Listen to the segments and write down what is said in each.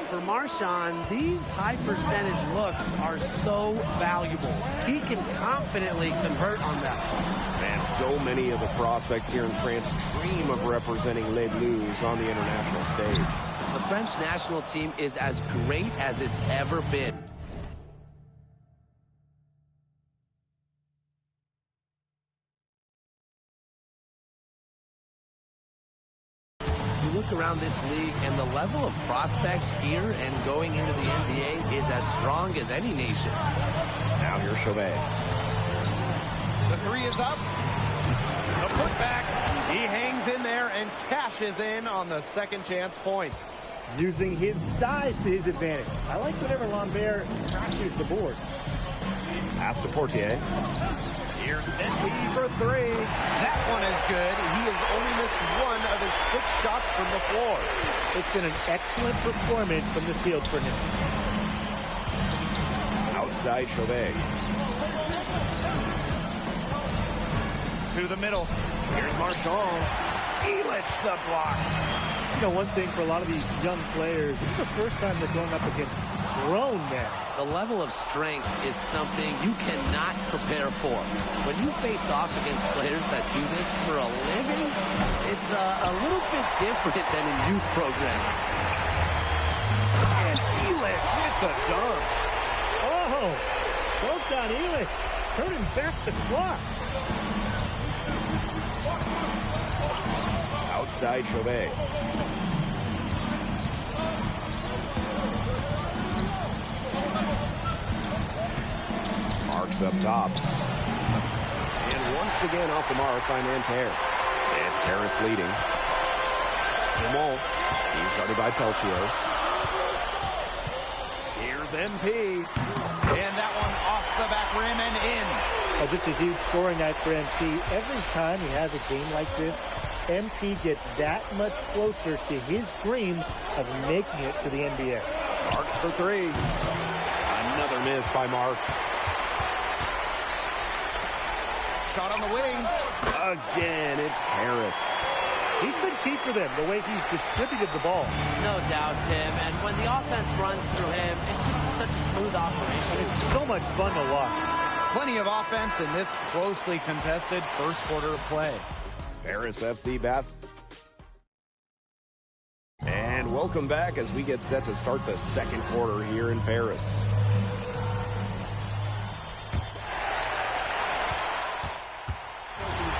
For Marchand, these high percentage looks are so valuable. He can confidently convert on them. Man, so many of the prospects here in France dream of representing Les Bleus on the international stage. The French national team is as great as it's ever been. You look around this league, and the level of prospects here and going into the NBA is as strong as any nation. Now here's Chauvet. The three is up. The putback. He hangs in there and cashes in on the second chance points. Using his size to his advantage. I like whenever Lambert crashes the board. Pass to Portier. Here's NB for three. That one is good. He has only missed one of his 6 shots from the floor. It's been an excellent performance from the field for him. Outside Chauvet. To the middle. Here's Marchand. Elich the block. You know, one thing for a lot of these young players, this is the first time they're going up against grown men. The level of strength is something you cannot prepare for. When you face off against players that do this for a living, it's a little bit different than in youth programs. And Elich with the dunk. Oh, broke down Elich, turning back the clock. Outside Chauvet. Marks up top. And once again off the mark by Nanterre. It's Paris leading. Clement. He's guarded by Peltier. Here's MP. And that one off the back rim and in. Oh, just a huge scoring night for MP. Every time he has a game like this, MP gets that much closer to his dream of making it to the NBA. Marks for three. Another miss by Marks. Shot on the wing. Again, it's Paris. He's been key for them, the way he's distributed the ball. No doubt, Tim. And when the offense runs through him, it's just such a smooth operation. And it's so much fun to watch. Plenty of offense in this closely contested first quarter of play. Paris FC basketball. And welcome back as we get set to start the second quarter here in Paris.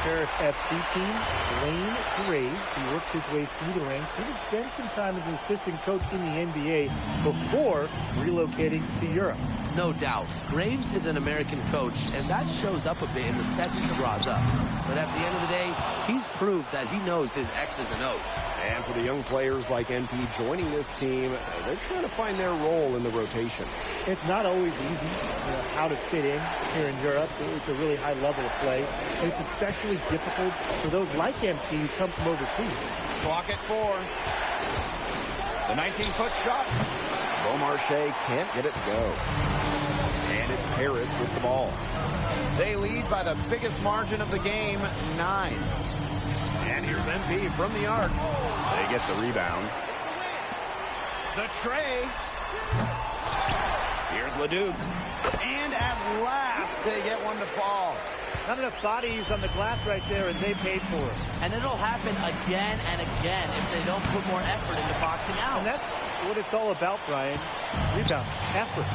Paris FC team, Wayne Graves. He worked his way through the ranks. He would spend some time as an assistant coach in the NBA before relocating to Europe. No doubt. Graves is an American coach, and that shows up a bit in the sets he draws up. But at the end of the day, he's proved that he knows his X's and O's. And for the young players like NP joining this team, they're trying to find their role in the rotation. It's not always easy how to fit in here in Europe. It's a really high level of play. And it's especially difficult for those like MP who come from overseas. Clock at 4. The 19-foot shot. Beaumarchais can't get it to go. And it's Paris with the ball. They lead by the biggest margin of the game, 9. And here's MP from the arc. They get the rebound. The tray. Here's Leduc. And at last, they get one to fall. Not enough bodies on the glass right there, and they paid for it. And it'll happen again and again if they don't put more effort into boxing out. And that's what it's all about, Brian. Rebound, effort.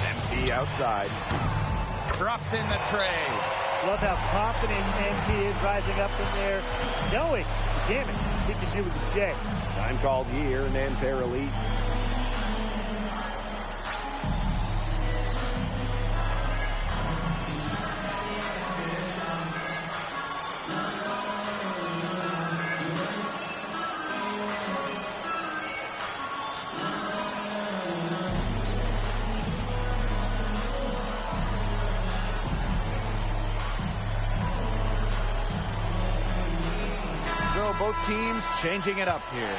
MP outside. Drops in the tray. Love how confident MP is rising up from there, knowing, damn it, he can do with the J. Time called here, Nanterre Elite. Both teams changing it up here.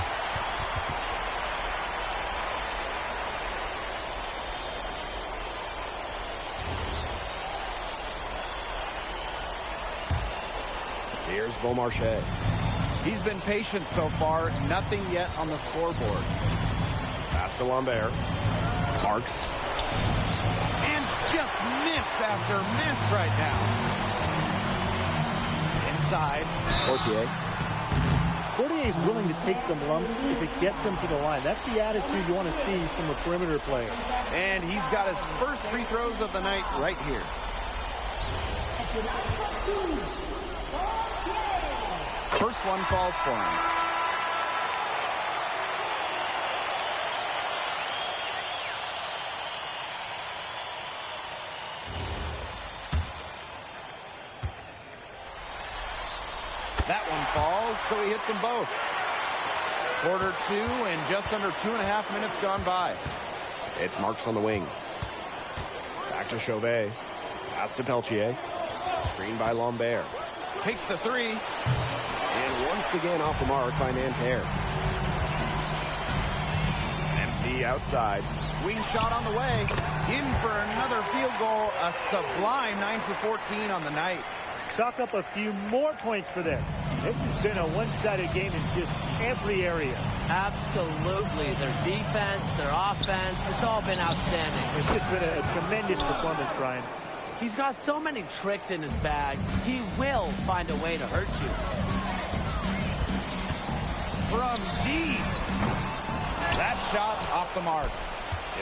Here's Beaumarchais. He's been patient so far. Nothing yet on the scoreboard. Pass to Lambert. Marks. And just miss after miss right now. Inside. Portier. Portier is willing to take some lumps if it gets him to the line. That's the attitude you want to see from a perimeter player. And he's got his first free throws of the night right here. First one falls for him. That one falls, so he hits them both. Quarter 2 and just under 2.5 minutes gone by. It's Marks on the wing. Back to Chauvet. Pass to Peltier. Screen by Lambert. Takes the three. And once again off the mark by Nanterre. Empty outside. Wing shot on the way. In for another field goal. A sublime 9 for 14 on the night. Chalk up a few more points for them. This has been a one-sided game in just every area. Absolutely. Their defense, their offense, it's all been outstanding. It's just been a tremendous performance, Brian. He's got so many tricks in his bag. He will find a way to hurt you. From deep. That shot off the mark.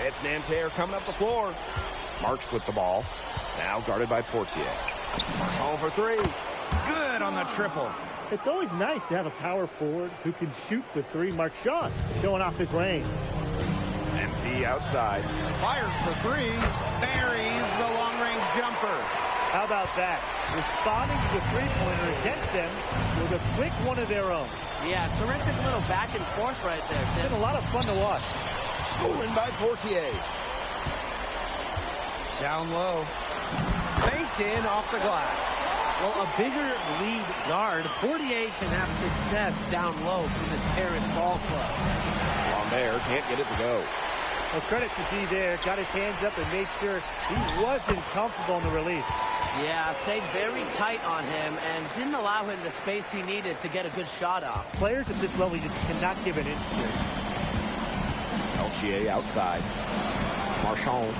It's Nanterre coming up the floor. Marks with the ball. Now guarded by Portier. Marchand for three. Good on the triple. It's always nice to have a power forward who can shoot the three. Marchand showing off his range. Empty outside. Fires for three. Buries the long-range jumper. How about that? Responding to the three-pointer against them with a quick one of their own. Yeah, terrific little back and forth right there, It's Tim. been a lot of fun to watch. Stolen by Portier. Down low. Banked in off the glass. Well, a bigger lead guard, Portier can have success down low for this Paris ball club. Lambert can't get it to go. Well, credit to D there. Got his hands up and made sure he wasn't comfortable on the release. Yeah, stayed very tight on him and didn't allow him the space he needed to get a good shot off. Players at this level just cannot give an inch to it. Peltier outside. Marchand.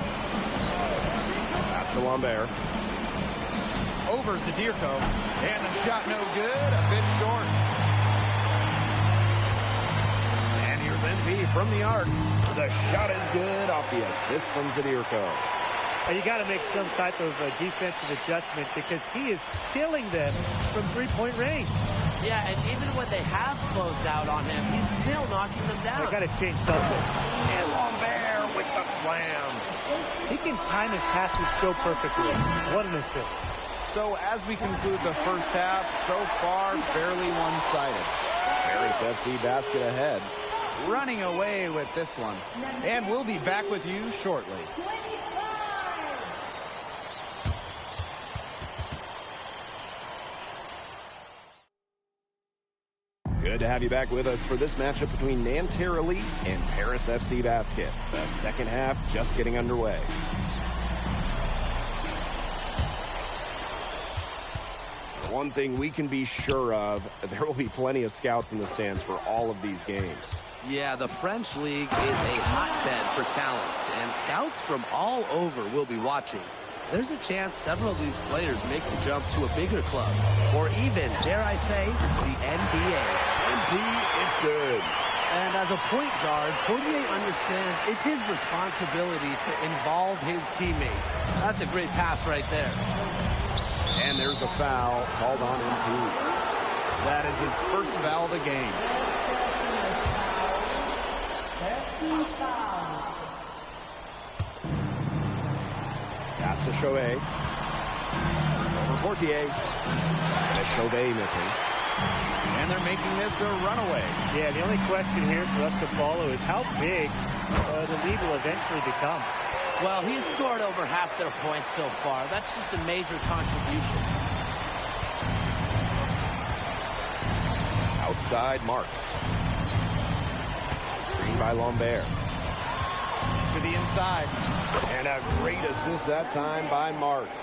Pass to Lambert. Over Zadirko. And the shot no good. A bit short. And here's MP from the arc. The shot is good off the assist from Zadirko. You got to make some type of defensive adjustment because he is killing them from three-point range. Yeah, and even when they have closed out on him, he's still knocking them down. They got to change something. And Lambert with the slam. He can time his passes so perfectly. What an assist. So as we conclude the first half, so far fairly one-sided. Paris FC basket ahead. Running away with this one. And we'll be back with you shortly. Good to have you back with us for this matchup between Nanterre Elite and Paris FC Basket. The second half just getting underway. One thing we can be sure of, there will be plenty of scouts in the stands for all of these games. Yeah, the French League is a hotbed for talent, and scouts from all over will be watching. There's a chance several of these players make the jump to a bigger club, or even, dare I say, the NBA. MP, it's good. And as a point guard, Portier understands it's his responsibility to involve his teammates. That's a great pass right there. And there's a foul called on MP. That is his first foul of the game. Pass to Chauvet. Over Portier. And Chauvet missing. And they're making this a runaway. Yeah, the only question here for us to follow is how big the lead will eventually become. Well, he's scored over half their points so far. That's just a major contribution. Outside Marks. Screen by Lambert. to the inside. And a great assist that time by Marks.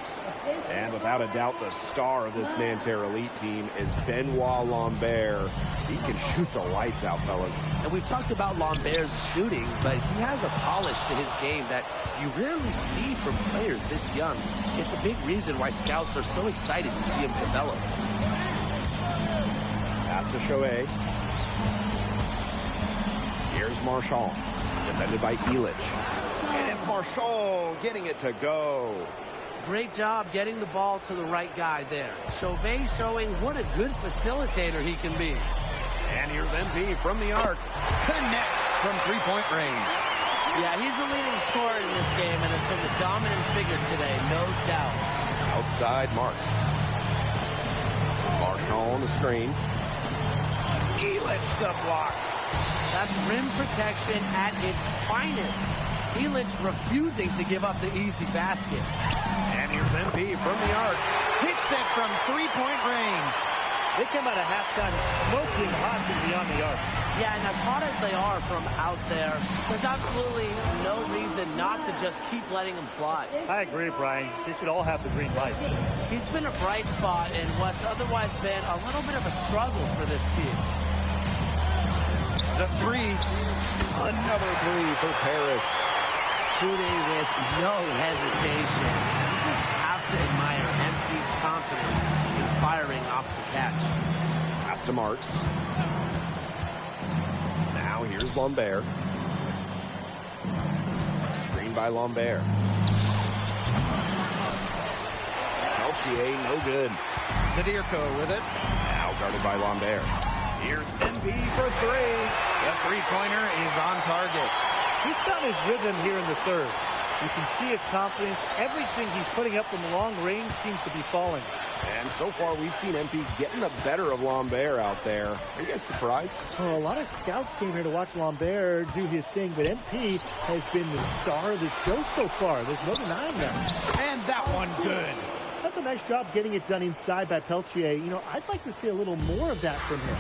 And without a doubt, the star of this Nanterre Elite team is Benoit Lambert. He can shoot the lights out, fellas. And we've talked about Lambert's shooting, but he has a polish to his game that you rarely see from players this young. It's a big reason why scouts are so excited to see him develop. Pass to Choe. Here's Marchand, defended by Elich. And it's Marchand getting it to go. Great job getting the ball to the right guy there. Chauvet showing what a good facilitator he can be. And here's MP from the arc. Connects from three-point range. Yeah, he's the leading scorer in this game and has been the dominant figure today, no doubt. Outside Marks. Marchand on the screen. Elich the block. That's rim protection at its finest. Elich refusing to give up the easy basket. And here's MP from the arc. Hits it from three-point range. They come out of halftime smoking hot from beyond the arc. Yeah, and as hot as they are from out there, there's absolutely no reason not to just keep letting them fly. I agree, Brian. They should all have the green light. He's been a bright spot in what's otherwise been a little bit of a struggle for this team. The three. Another three for Paris. Shooting with no hesitation. You just have to admire MP's confidence in firing off the catch. Pass to Marks. Now here's Lambert. Screen by Lambert. Peltier, no good. Zadirko with it. Now guarded by Lambert. Here's MP for three. The three-pointer is on target. He's found his rhythm here in the third. You can see his confidence. Everything he's putting up from long range seems to be falling. And so far, we've seen MP getting the better of Lambert out there. Are you guys surprised? Well, a lot of scouts came here to watch Lambert do his thing, but MP has been the star of the show so far. There's no denying that. And that one good. That's a nice job getting it done inside by Peltier. You know, I'd like to see a little more of that from him.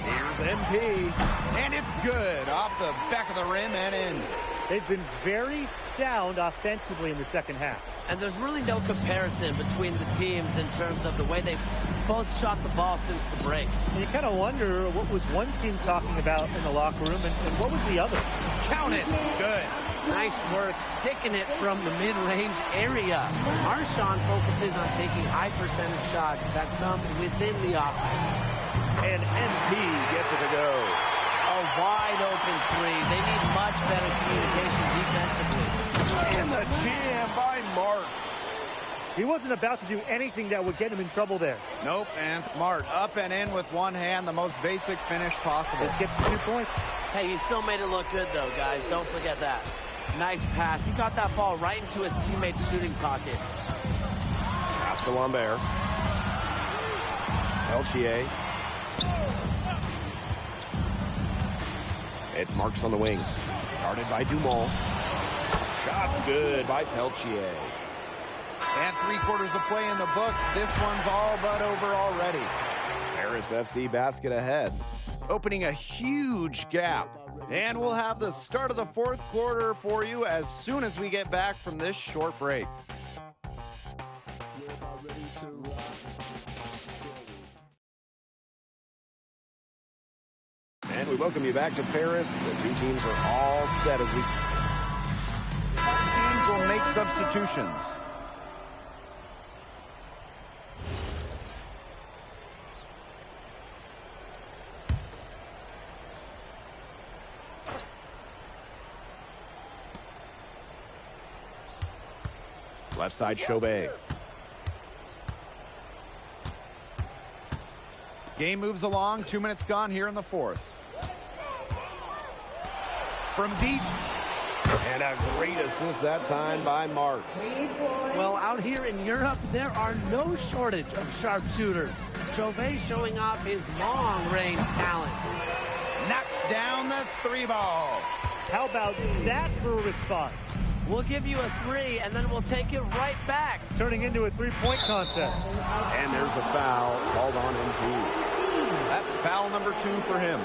Here's MP. And it's good. Off the back of the rim and in. They've been very sound offensively in the second half. And there's really no comparison between the teams in terms of the way they've both shot the ball since the break. And you kind of wonder what was one team talking about in the locker room and what was the other. Count it. Good. Nice work sticking it from the mid-range area. Marchand focuses on taking high percentage shots that come within the offense. And MP gets it to go. A wide open three. They need much better communication defensively. And the jam by Marks. He wasn't about to do anything that would get him in trouble there. Nope, and Smart up and in with one hand, the most basic finish possible. Let's get the 2 points. Hey, he still made it look good, though, guys. Don't forget that. Nice pass. He got that ball right into his teammate's shooting pocket. Pass to Lambert. Peltier. It's Marks on the wing. Guarded by Dumont. Shots good by Peltier. And 3/4 of play in the books. This one's all but over already. Paris FC basket ahead. Opening a huge gap. And we'll have the start of the fourth quarter for you as soon as we get back from this short break. And we welcome you back to Paris. The two teams are all set as we... Teams will make substitutions. Left side, Chauvet. Game moves along. 2 minutes gone here in the fourth. From deep. And a great assist that time by Marks. Well, out here in Europe, there are no shortage of sharpshooters. Chauvet showing off his long-range talent. Knocks down the three ball. How about that for a response? We'll give you a three, and then we'll take it right back. It's turning into a three-point contest. And there's a foul called on MP. That's foul number 2 for him.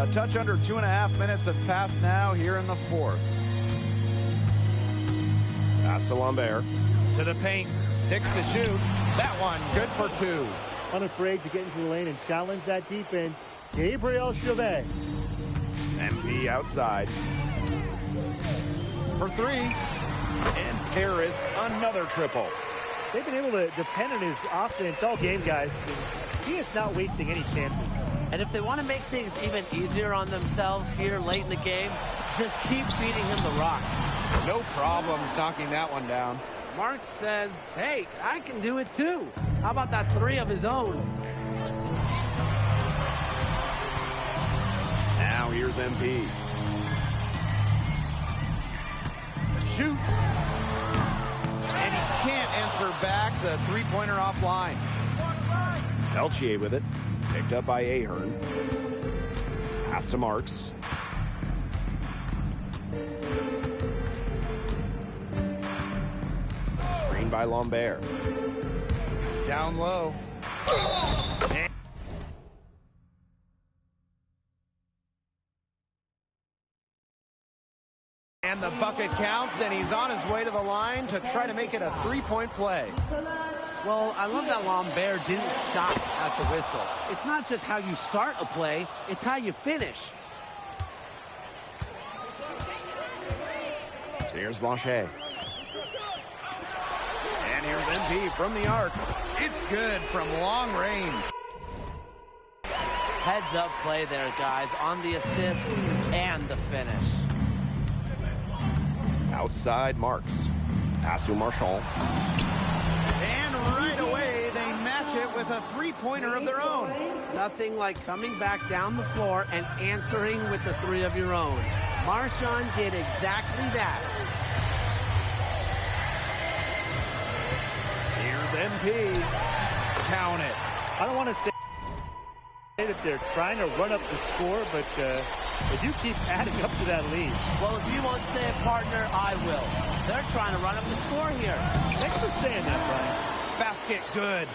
A touch under 2.5 minutes have passed now here in the fourth. Pass to Lambert. To the paint. 6 to shoot. That one good for 2. Unafraid to get into the lane and challenge that defense. Gabriel Chauvet. MP outside. For 3. And Paris another triple. They've been able to depend on his offense all game, guys. He is not wasting any chances. And if they want to make things even easier on themselves here late in the game, just keep feeding him the rock. No problems knocking that one down. Marks says, hey, I can do it too. How about that 3 of his own? Now here's MP. Shoots. And he can't answer back the three-pointer offline. Peltier with it. Picked up by Ahern. Pass to Marks. Screen by Lambert. Down low. And the bucket counts, and he's on his way to the line to try to make it a three-point play. Well, I love that Lambert didn't stop at the whistle. It's not just how you start a play, it's how you finish. Here's Blanchet. And here's MP from the arc. It's good from long range. Heads up play there, guys, on the assist and the finish. Outside Marks. Pass to Marchand. And right away, they match it with a three-pointer of their own. Nothing like coming back down the floor and answering with the 3 of your own. Marchand did exactly that. Here's MP. Count it. I don't want to say that they're trying to run up the score, but if you keep adding up to that lead. Well, if you won't say it, partner, I will. They're trying to run up the score here. Thanks for saying that, Brian. Basket good.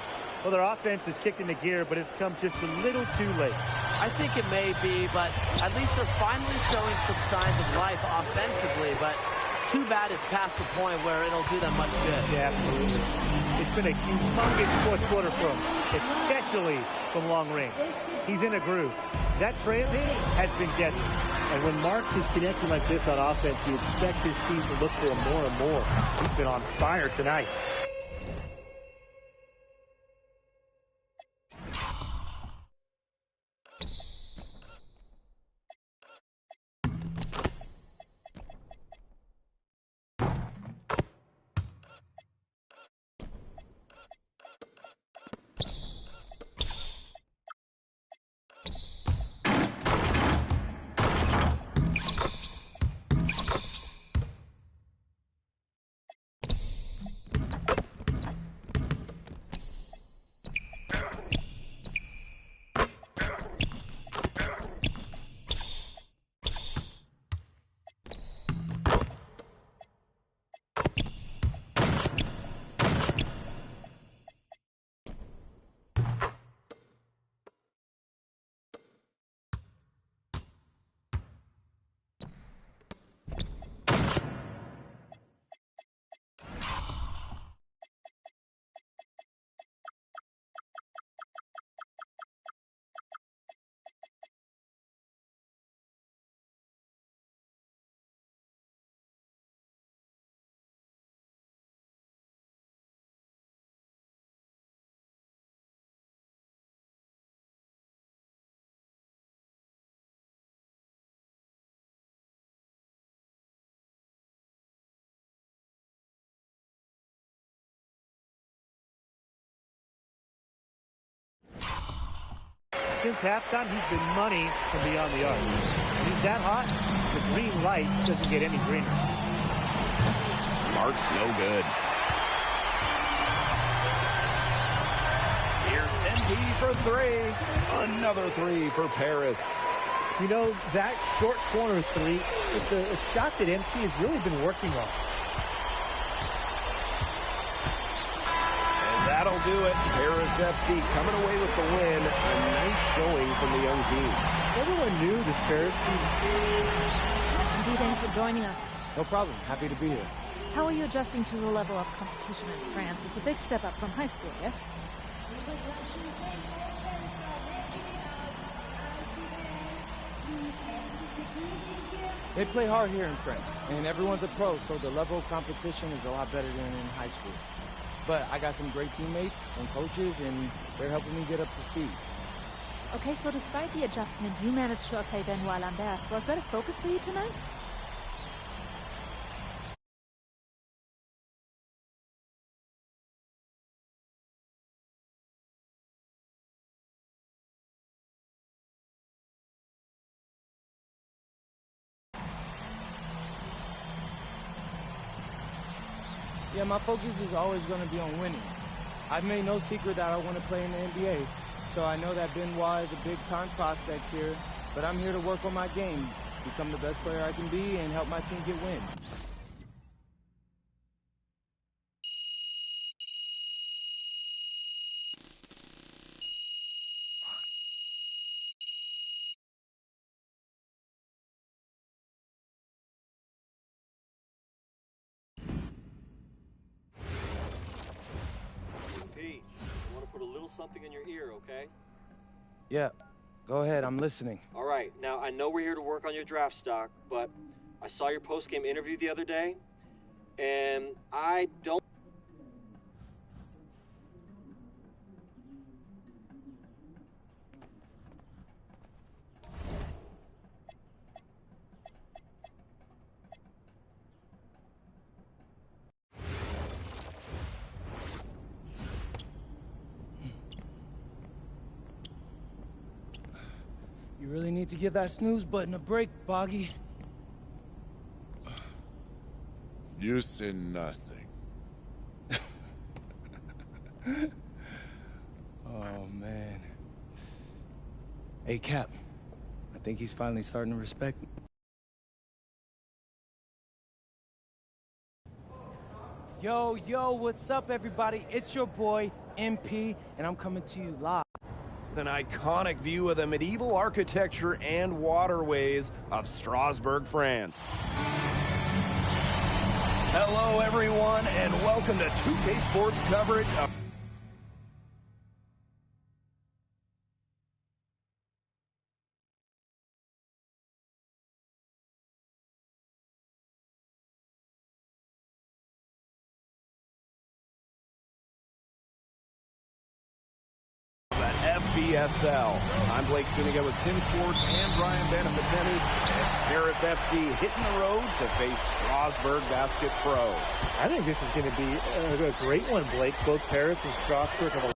Well, their offense is kicked into gear, but it's come just a little too late. I think it may be, but at least they're finally showing some signs of life offensively, but too bad it's past the point where it'll do them much good. Yeah, absolutely. It's been a humongous fourth quarter for him, especially from long range. He's in a groove. That trey of his has been deadly. And when Marks is connecting like this on offense, you expect his team to look for him more and more. He's been on fire tonight. Since halftime, he's been money from beyond the arc. When he's that hot, the green light doesn't get any greener. Marks no good. Here's MP for 3. Another 3 for Paris. You know, that short corner 3, it's a shot that MP has really been working on. That'll do it. Paris FC coming away with the win. A nice showing from the young team. Everyone knew this Paris team. Andy, thanks for joining us. No problem. Happy to be here. How are you adjusting to the level of competition in France? It's a big step up from high school, yes? They play hard here in France, and everyone's a pro, so the level of competition is a lot better than in high school. But I got some great teammates and coaches, and they're helping me get up to speed. Okay, so despite the adjustment, you managed to outplay Benoit Lambert. Was that a focus for you tonight? Yeah, my focus is always going to be on winning. I've made no secret that I want to play in the NBA, so I know that Benoit is a big-time prospect here, but I'm here to work on my game, become the best player I can be, and help my team get wins. Pete, I want to put a little something in your ear, okay? Yeah, go ahead, I'm listening. All right, now I know we're here to work on your draft stock, but I saw your post-game interview the other day, and I don't... You really need to give that snooze button a break, Boggy. You say nothing. Oh, man. Hey, Cap. I think he's finally starting to respect me. Yo, what's up, everybody? It's your boy, MP, and I'm coming to you live. An iconic view of the medieval architecture and waterways of Strasbourg, France. Hello, everyone, and welcome to 2K Sports coverage of FBSL. I'm Blake Suniga with Tim Swartz and Brian Beneficenti. It's Paris FC hitting the road to face Strasbourg Basket Pro. I think this is going to be a great one, Blake. Both Paris and Strasbourg have a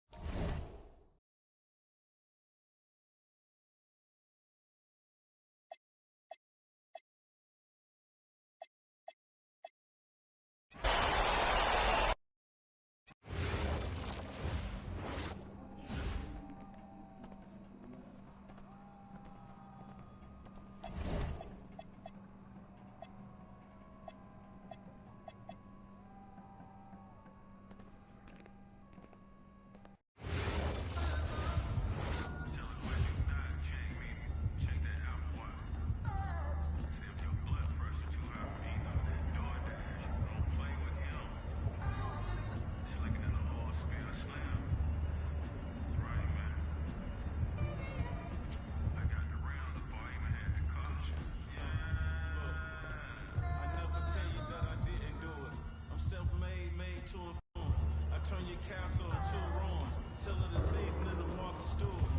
Turn your castle into ruins. Sell it a season in the market store.